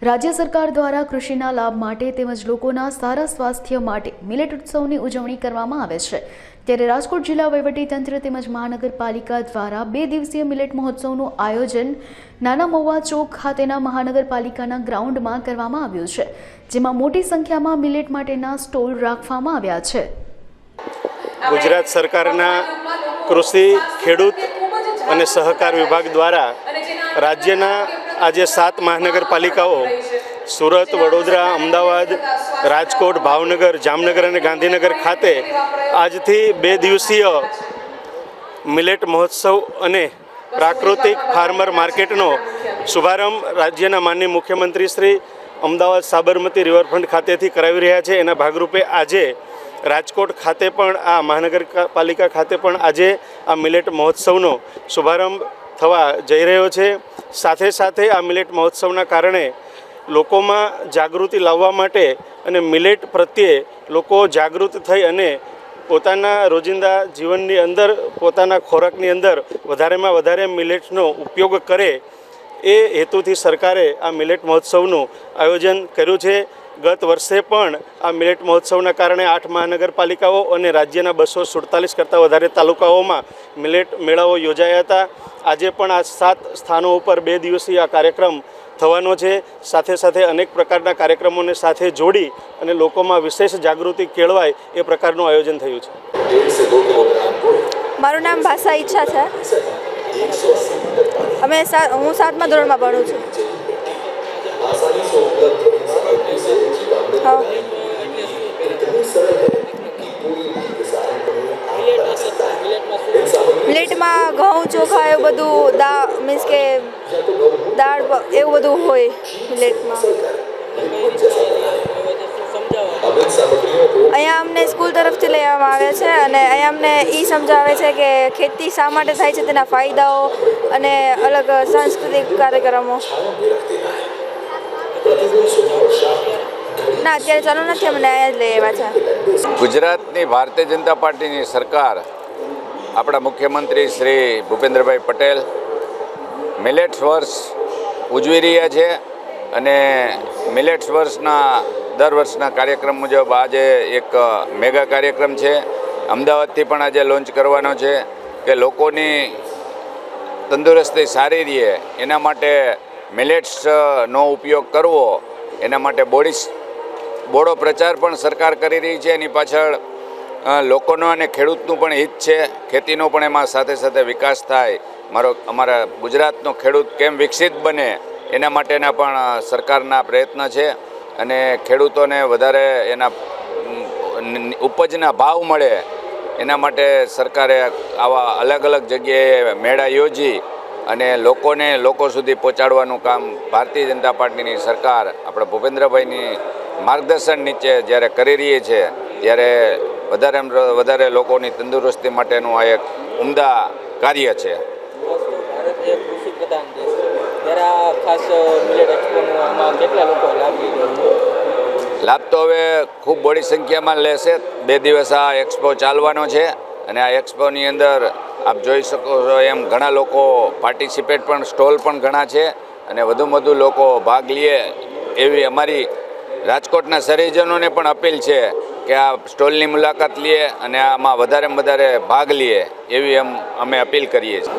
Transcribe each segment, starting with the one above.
રાજ્ય સરકાર દ્વારા કૃષિના લાભ માટે તેમજ લોકોના સારા સ્વાસ્થ્ય માટે મિલેટ ઉત્સવની ઉજવણી કરવામાં આવે છે। ત્યારે રાજકોટ જિલ્લા વહીવટીતંત્ર તેમજ મહાનગરપાલિકા દ્વારા 2 દિવસીય મિલેટ મહોત્સવનું આયોજન નાના મહુવા ચોક ખાતેના મહાનગરપાલિકાના ગ્રાઉન્ડમાં કરવામાં આવ્યું છે, જેમાં મોટી સંખ્યામાં મિલેટ માટેના સ્ટોલ રાખવામાં આવ્યા છે। ગુજરાત સરકારના કૃષિ, ખેડૂત અને સહકાર વિભાગ દ્વારા રાજ્યના આજે 7 મહાનગરપાલિકાઓ સુરત, વડોદરા, અમદાવાદ, રાજકોટ, ભાવનગર, જામનગર અને ગાંધીનગર ખાતે આજથી 2 દિવસીય મિલેટ મહોત્સવ અને પ્રાકૃતિક ફાર્મર માર્કેટનો શુભારંભ રાજ્યના માનનીય મુખ્યમંત્રી શ્રી અમદાવાદ સાબરમતી રિવરફ્રન્ટ ખાતેથી કરાવી રહ્યા છે। એના ભાગરૂપે આજે રાજકોટ ખાતે પણ આ મહાનગરપાલિકા ખાતે પણ આજે આ મિલેટ મહોત્સવનો શુભારંભ થવા જઈ રહ્યો છે। સાથે સાથે આ મિલેટ મહોત્સવના કારણે લોકોમાં જાગૃતિ લાવવા માટે અને મિલેટ પ્રત્યે લોકો જાગૃત થઈ અને પોતાના રોજિંદા જીવનની અંદર પોતાના ખોરાકની અંદર વધારેમાં વધારે મિલેટ્સનો ઉપયોગ કરે એ હેતુથી સરકારે આ મિલેટ મહોત્સવનું આયોજન કર્યું છે। ગત વર્ષે પણ આ મિલેટ મહોત્સવના કારણે 8 મહાનગરપાલિકાઓ અને રાજ્યના 247 કરતાં વધારે તાલુકાઓમાં મિલેટ મેળાઓ યોજાયા હતા। આજે પણ આ 7 સ્થાનો ઉપર 2 દિવસીય આ કાર્યક્રમ થવાનો છે। સાથે સાથે અનેક પ્રકારના કાર્યક્રમોને સાથે જોડી અને લોકોમાં વિશેષ જાગૃતિ કેળવાય એ પ્રકારનું આયોજન થયું છે। મારું નામ ભાષા ઈચ્છા છે। હું 7મા ધોરણમાં ભણું છું। મિલેટમાં ઘઉં, ચોખા એવું બધું મીન્સ કે દાળ એવું બધું હોય મિલેટમાં। અહીંયા અમને સ્કૂલ તરફથી લઈ આવવામાં આવે છે અને અહીંયા અમને એ સમજાવે છે કે ખેતી શા માટે થાય છે, તેના ફાયદાઓ અને અલગ સાંસ્કૃતિક કાર્યક્રમો। ના, અત્યારે ચાલુ નથી, અમને અહીંયા જ લઈ આવ્યા છે। ગુજરાતની ભારતીય જનતા પાર્ટીની સરકાર, આપણા મુખ્યમંત્રી શ્રી ભૂપેન્દ્રભાઈ પટેલ મિલેટ્સ વર્ષ ઉજવી રહ્યા છે અને મિલેટ્સ વર્ષના દર વર્ષના કાર્યક્રમ મુજબ આજે એક મેગા કાર્યક્રમ છે। અમદાવાદથી પણ આજે લોન્ચ કરવાનો છે કે લોકોની તંદુરસ્તી સારી રહે એના માટે મિલેટ્સનો ઉપયોગ કરવો, એના માટે બોડો પ્રચાર પણ સરકાર કરી રહી છે। એની પાછળ લોકોનો અને ખેડૂતનું પણ હિત છે, ખેતીનો પણ એમાં સાથે સાથે વિકાસ થાય, અમારા ગુજરાતનો ખેડૂત કેમ વિકસિત બને એના માટેના પણ સરકારના પ્રયત્ન છે અને ખેડૂતોને વધારે એના ઉપજના ભાવ મળે એના માટે સરકારે આવા અલગ અલગ જગ્યાએ મેળા યોજી અને લોકો સુધી પહોંચાડવાનું કામ ભારતીય જનતા પાર્ટીની સરકાર આપણા ભૂપેન્દ્રભાઈની માર્ગદર્શન નીચે જ્યારે કરી રહી છે, ત્યારે વધારે લોકોની તંદુરસ્તી માટેનું આ એક ઉમદા કાર્ય છે। લાભ તો હવે ખૂબ મોટી સંખ્યામાં લેશે। 2 દિવસ આ એક્સપો ચાલવાનો છે અને આ એક્સપોની અંદર આપ જોઈ શકો છો એમ ઘણા લોકો પાર્ટિસિપેટ પણ, સ્ટોલ પણ ઘણા છે અને વધુમાં વધુ લોકો ભાગ લે એવી અમારી રાજકોટના શહેરીજનોને પણ અપીલ છે કે આ સ્ટોલની મુલાકાત લે અને આમાં વધારેમાં વધારે ભાગ લે એવી અમે અપીલ કરીએ છીએ।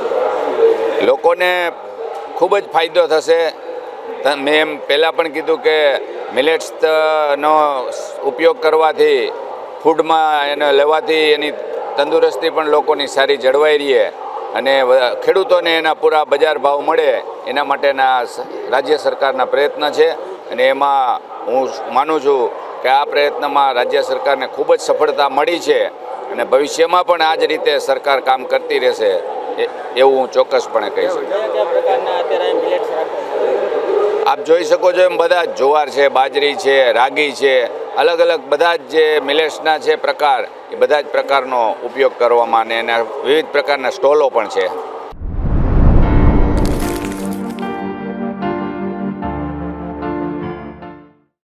લોકોને ખૂબ જ ફાયદો થશે। મેં એમ પહેલાં પણ કીધું કે મિલેટ્સનો ઉપયોગ કરવાથી, ફૂડમાં એને લેવાથી એની તંદુરસ્તી પણ લોકોની સારી જળવાઈ રહે અને ખેડૂતોને એના પૂરા બજાર ભાવ મળે એના માટેના રાજ્ય સરકારના પ્રયત્ન છે અને એમાં હું માનું છું કે આ પ્રયત્નમાં રાજ્ય સરકારને ખૂબ જ સફળતા મળી છે અને ભવિષ્યમાં પણ આ જ રીતે સરકાર કામ કરતી રહેશે એવું હું ચોક્કસપણે કહી શકું। આપ જોઈ શકો છો એમ બધા જ જુવાર છે, બાજરી છે, રાગી છે, અલગ અલગ બધા જ જે મિલેટ્સના છે પ્રકાર, એ બધા જ પ્રકારનો ઉપયોગ કરવામાં અને એના વિવિધ પ્રકારના સ્ટોલો પણ છે।